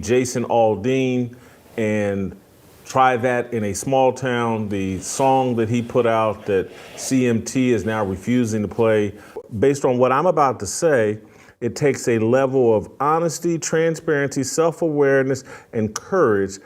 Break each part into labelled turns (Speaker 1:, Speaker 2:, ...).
Speaker 1: Jason Aldean and try that in a small town. The song that he put out that CMT is now refusing to play. Based on what I'm about to say, it takes a level of honesty, transparency, self-awareness, and courage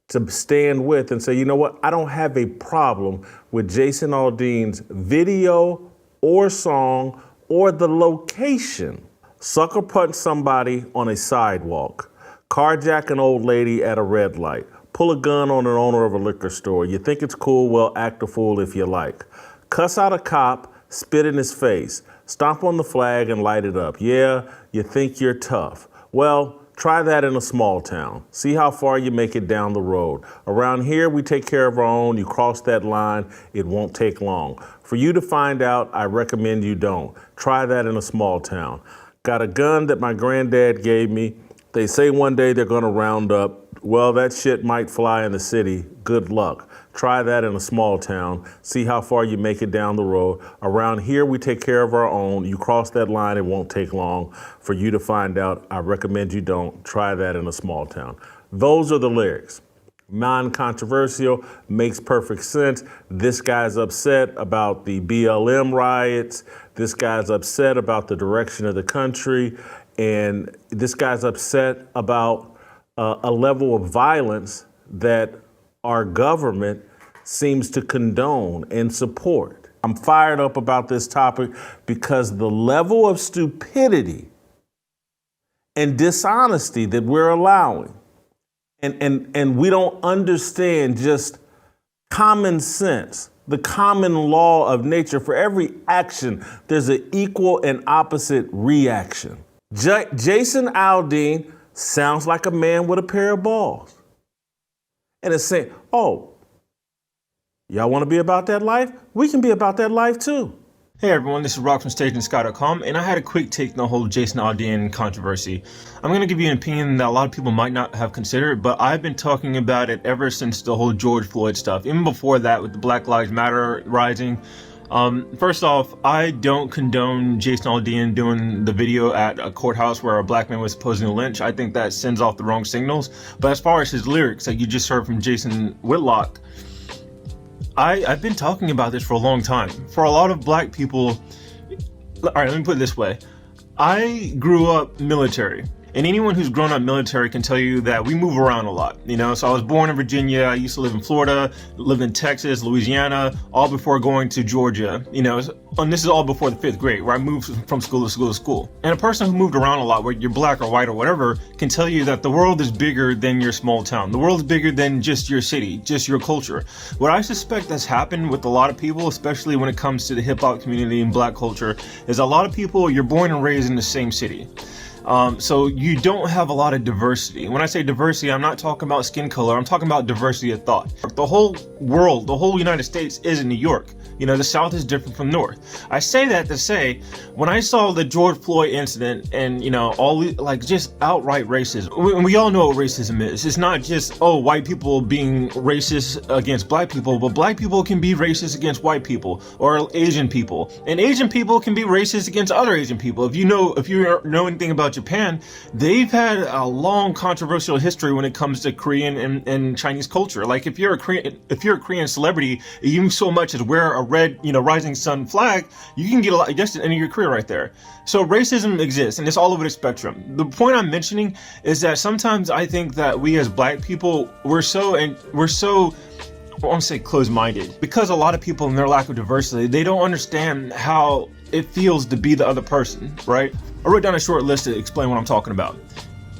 Speaker 1: to stand with and say, you know what, I don't have a problem with Jason Aldean's video or song or the location. Sucker punch somebody on a sidewalk, carjack an old lady at a red light, pull a gun on an owner of a liquor store. You think it's cool? Well, act a fool if you like. Cuss out a cop, spit in his face, stomp on the flag and light it up. Yeah, you think you're tough. Well, try that in a small town. See how far you make it down the road. Around here, we take care of our own. You cross that line, it won't take long. For you to find out, I recommend you don't. Try that in a small town. Got a gun that my granddad gave me. They say one day they're gonna round up. Well, that shit might fly in the city. Good luck. Try that in a small town. See how far you make it down the road. Around here, we take care of our own. You cross that line, it won't take long. For you to find out, I recommend you don't. Try that in a small town. Those are the lyrics. Non-controversial, makes perfect sense. This guy's upset about the BLM riots. This guy's upset about the direction of the country. And this guy's upset about a level of violence that our government seems to condone and support. I'm fired up about this topic because the level of stupidity and dishonesty that we're allowing, and we don't understand just common sense, the common law of nature. For every action, there's an equal and opposite reaction. Jason Aldean sounds like a man with a pair of balls. And it's saying, oh, y'all want to be about that life? We can be about that life too.
Speaker 2: Hey everyone, this is Rock from StageandSky.com, and I had a quick take on the whole Jason Aldean controversy. I'm going to give you an opinion that a lot of people might not have considered, but I've been talking about it ever since the whole George Floyd stuff, even before that with the Black Lives Matter rising. First off, I don't condone Jason Aldean doing the video at a courthouse where a black man was supposedly lynched. I think that sends off the wrong signals. But as far as his lyrics that you just heard from Jason Whitlock, I've been talking about this for a long time. For a lot of black people, all right, let me put it this way. I grew up military. And anyone who's grown up military can tell you that we move around a lot, you know? So I was born in Virginia, I used to live in Florida, lived in Texas, Louisiana, all before going to Georgia, you know? And this is all before the 5th grade, where I moved from school to school to school. And a person who moved around a lot, whether you're black or white or whatever, can tell you that the world is bigger than your small town. The world is bigger than just your city, just your culture. What I suspect has happened with a lot of people, especially when it comes to the hip hop community and black culture, is a lot of people, you're born and raised in the same city. So you don't have a lot of diversity. When I say diversity, I'm not talking about skin color. I'm talking about diversity of thought. The whole world, the whole United States is in New York. You know, the South is different from North. I say that to say, when I saw the George Floyd incident and, you know, all like just outright racism, we all know what racism is. It's not just, oh, white people being racist against black people, but black people can be racist against white people or Asian people. And Asian people can be racist against other Asian people. If you know anything about Japan, they've had a long controversial history when it comes to Korean and Chinese culture. Like if you're a Korean celebrity, even so much as wear a red, you know, rising sun flag, you can get a lot just in your career right there. So racism exists and it's all over the spectrum. The point I'm mentioning is that sometimes I think that we as black people, we're so I want to say closed-minded, because a lot of people in their lack of diversity, they don't understand how it feels to be the other person, right? I wrote down a short list to explain what I'm talking about.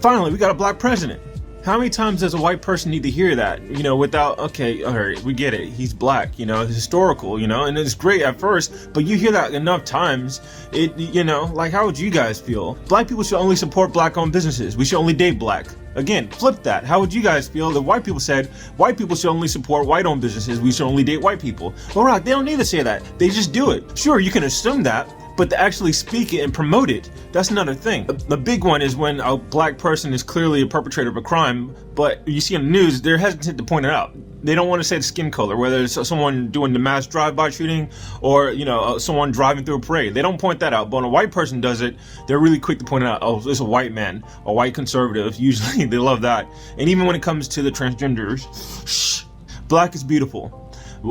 Speaker 2: Finally, we got a black president. How many times does a white person need to hear that, you know, without, okay, all right, we get it, he's black, you know, it's historical, you know, and it's great at first, but you hear that enough times, it, you know, like, how would you guys feel? Black people should only support black-owned businesses. We should only date black. Again, flip that. How would you guys feel that white people said white people should only support white-owned businesses, we should only date white people? Well, Rock, they don't need to say that. They just do it. Sure, you can assume that, but to actually speak it and promote it, that's another thing. The big one is when a black person is clearly a perpetrator of a crime, but you see on the news, they're hesitant to point it out. They don't want to say the skin color, whether it's someone doing the mass drive-by shooting or, someone driving through a parade. They don't point that out, but when a white person does it, they're really quick to point it out. Oh, it's a white man, a white conservative. Usually they love that. And even when it comes to the transgenders, shh, black is beautiful.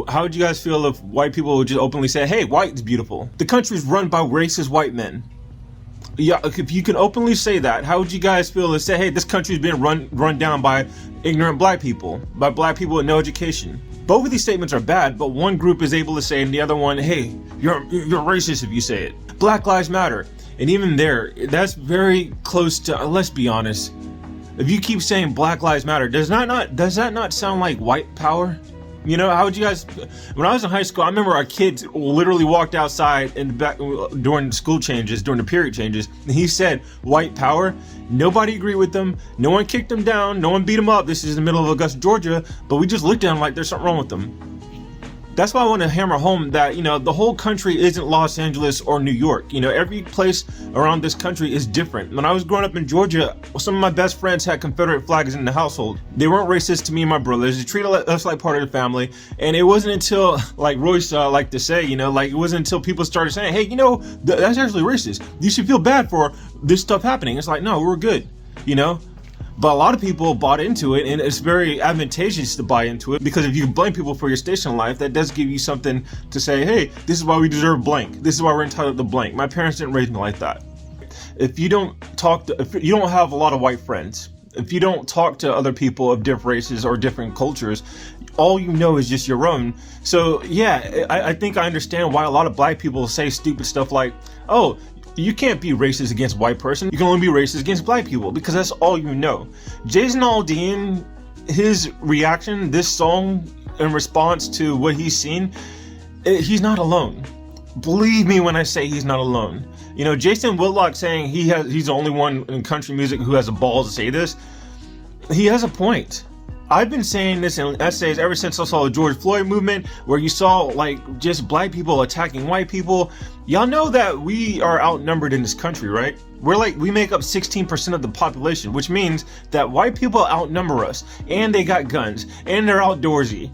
Speaker 2: How would you guys feel if white people would just openly say, hey, white is beautiful? The country is run by racist white men. Yeah, if you can openly say that, how would you guys feel to say, hey, this country is being run down by ignorant black people, by black people with no education? Both of these statements are bad, but one group is able to say, and the other one, hey, you're racist if you say it. Black Lives Matter. And even there, that's very close to, let's be honest, if you keep saying Black Lives Matter, does that not sound like white power? How would you guys, when I was in high school, I remember our kids literally walked outside in the back during school changes, during the period changes, and he said, white power. Nobody agreed with them. No one kicked him down. No one beat him up. This is the middle of Augusta, Georgia, but we just looked at him like there's something wrong with them. That's why I want to hammer home that, the whole country isn't Los Angeles or New York. Every place around this country is different. When I was growing up in Georgia, some of my best friends had Confederate flags in the household. They weren't racist to me and my brothers. They treated us like part of the family. And it wasn't until, like Royce liked to say, it wasn't until people started saying, hey, that's actually racist. You should feel bad for this stuff happening. It's like, no, we're good, But a lot of people bought into it, and it's very advantageous to buy into it, because if you blame people for your station in life, that does give you something to say, hey, this is why we deserve blank. This is why we're entitled to blank. My parents didn't raise me like that. If you don't have a lot of white friends, if you don't talk to other people of different races or different cultures, all you know is just your own. So yeah, I think I understand why a lot of black people say stupid stuff like, oh, you can't be racist against a white person. You can only be racist against black people, because that's all you know. Jason Aldean, his reaction, this song in response to what he's seen, he's not alone. Believe me when I say he's not alone. Jason Whitlock saying he's the only one in country music who has the balls to say this, he has a point. I've been saying this in essays ever since I saw the George Floyd movement, where you saw just black people attacking white people. Y'all know that we are outnumbered in this country, right? We make up 16% of the population, which means that white people outnumber us, and they got guns, and they're outdoorsy.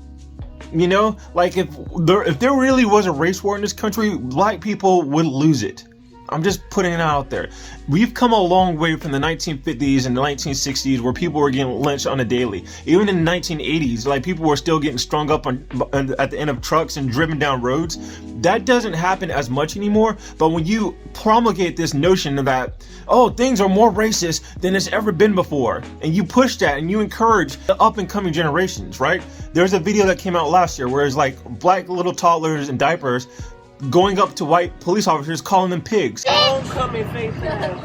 Speaker 2: If there really was a race war in this country, black people would lose it. I'm just putting it out there. We've come a long way from the 1950s and the 1960s, where people were getting lynched on a daily. Even in the 1980s, people were still getting strung up at the end of trucks and driven down roads. That doesn't happen as much anymore. But when you promulgate this notion that, oh, things are more racist than it's ever been before, and you push that and you encourage the up and coming generations, right? There's a video that came out last year where it's black little toddlers in diapers going up to white police officers, calling them pigs.
Speaker 3: Homecoming face ass.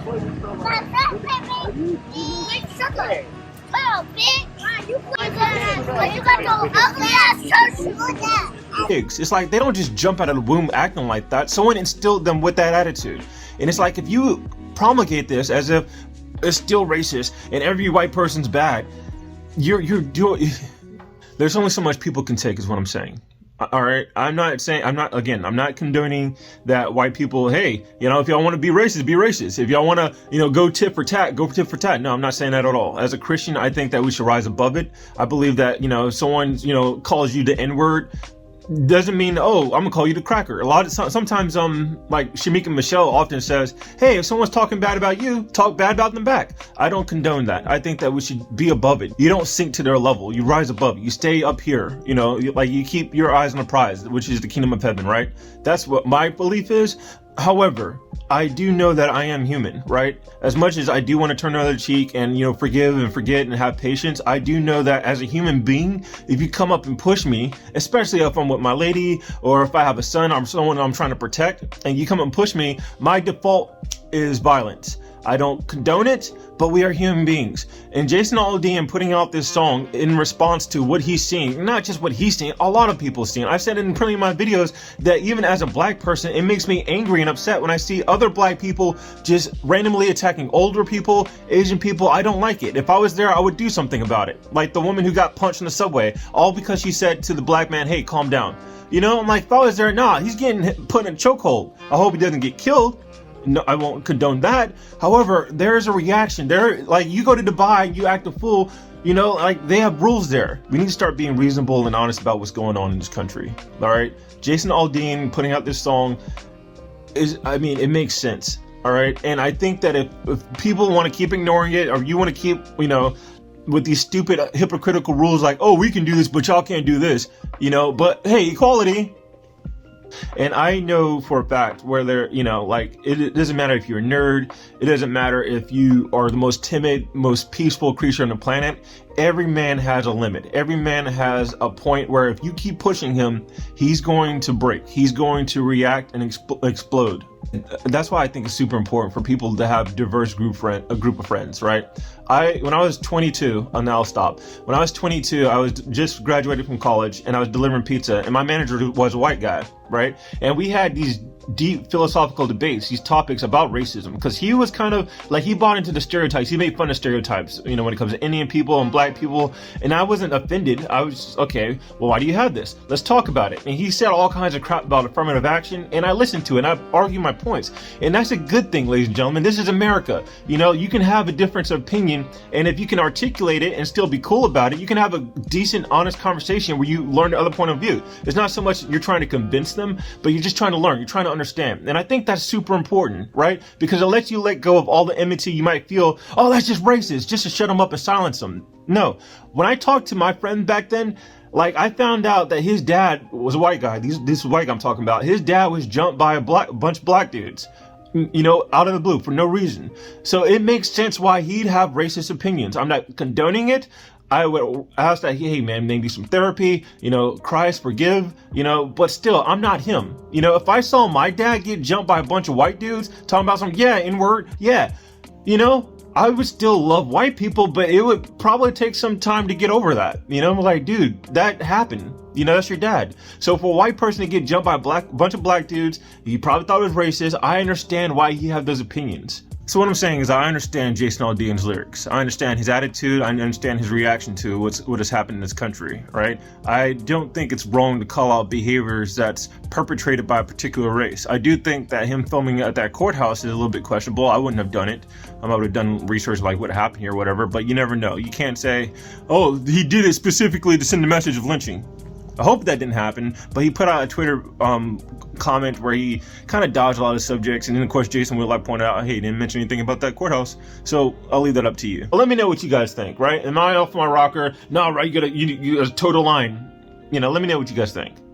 Speaker 2: Pigs. It's like they don't just jump out of the womb acting like that. Someone instilled them with that attitude. And it's like, if you promulgate this as if it's still racist and every white person's bad, you're doing. There's only so much people can take, is what I'm saying. All right, I'm not condoning that white people, hey, if y'all want to be racist. If y'all want to, go tit for tat, go tit for tat. No, I'm not saying that at all. As a Christian, I think that we should rise above it. I believe that, if someone, calls you the N-word, doesn't mean, oh, I'm gonna call you the cracker. Sometimes Shamika Michelle often says, hey, if someone's talking bad about you, talk bad about them back. I don't condone that. I think that we should be above it. You don't sink to their level. You rise above it. You stay up here. You keep your eyes on the prize, which is the kingdom of heaven, right? That's what my belief is. However, I do know that I am human, right? As much as I do want to turn the other cheek and, forgive and forget and have patience, I do know that as a human being, if you come up and push me, especially if I'm with my lady, or if I have a son or someone I'm trying to protect, and you come up and push me, my default is violence. I don't condone it, but we are human beings. And Jason Aldean putting out this song in response to what he's seeing, not just what he's seeing, a lot of people seeing. I've said it in plenty of my videos that even as a black person, it makes me angry and upset when I see other black people just randomly attacking older people, Asian people. I don't like it. If I was there, I would do something about it. Like the woman who got punched in the subway, all because she said to the black man, hey, calm down. You know, I'm like, if I was there, nah, he's getting put in a chokehold. I hope he doesn't get killed. No, I won't condone that. However, there's a reaction. Like, you go to Dubai, you act a fool, you know, like, they have rules there. We need to start being reasonable and honest about what's going on in this country. All right. Jason Aldean putting out this song it makes sense. All right. And I think that if people want to keep ignoring it, or you want to keep, you know, with these stupid hypocritical rules like, oh, we can do this, but y'all can't do this, you know, but hey, equality. And I know for a fact where they're, you know, like, it doesn't matter if you're a nerd. It doesn't matter if you are the most timid, most peaceful creature on the planet. Every man has a limit. Every man has a point where if you keep pushing him, he's going to break. He's going to react and explode. That's why I think it's super important for people to have a diverse group of friends, right? When I was 22, now I'll stop. When I was 22, I was just graduated from college and I was delivering pizza, and my manager was a white guy, right? And we had these deep philosophical debates, these topics about racism, because he was kind of like, he bought into the stereotypes. He made fun of stereotypes, you know, when it comes to Indian people and black people. And I wasn't offended. I was just, okay, well, why do you have this? Let's talk about it. And he said all kinds of crap about affirmative action, and I listened to it and I argued my points. And that's a good thing, ladies and gentlemen. This is America. You know, you can have a difference of opinion, and if you can articulate it and still be cool about it, you can have a decent, honest conversation where you learn the other point of view. It's not so much you're trying to convince them, but you're just trying to learn. You're trying to understand. And I think that's super important, right? Because it lets you let go of all the enmity you might feel. Oh, that's just racist, just to shut them up and silence them. No. When I talked to my friend back then, like, I found out that his dad was a white guy. This white guy I'm talking about. His dad was jumped by a bunch of black dudes, you know, out of the blue for no reason. So it makes sense why he'd have racist opinions. I'm not condoning it. I would ask that, hey man, maybe some therapy, you know, Christ forgive, you know, but still, I'm not him. You know, if I saw my dad get jumped by a bunch of white dudes talking about something, yeah, N-word, yeah, you know, I would still love white people, but it would probably take some time to get over that. You know, I'm like, dude, that happened. You know, that's your dad. So for a white person to get jumped by a bunch of black dudes, he probably thought it was racist. I understand why he had those opinions. So what I'm saying is, I understand Jason Aldean's lyrics. I understand his attitude. I understand his reaction to what has happened in this country, right? I don't think it's wrong to call out behaviors that's perpetrated by a particular race. I do think that him filming at that courthouse is a little bit questionable. I wouldn't have done it. I would have done research like what happened here or whatever, but you never know. You can't say, oh, he did it specifically to send a message of lynching. I hope that didn't happen, but he put out a Twitter comment where he kind of dodged a lot of subjects, and then of course Jason Whitlock pointed out, hey, he didn't mention anything about that courthouse. So I'll leave that up to you. But let me know what you guys think, right? Am I off my rocker? No, right? You got a total line. You know, let me know what you guys think.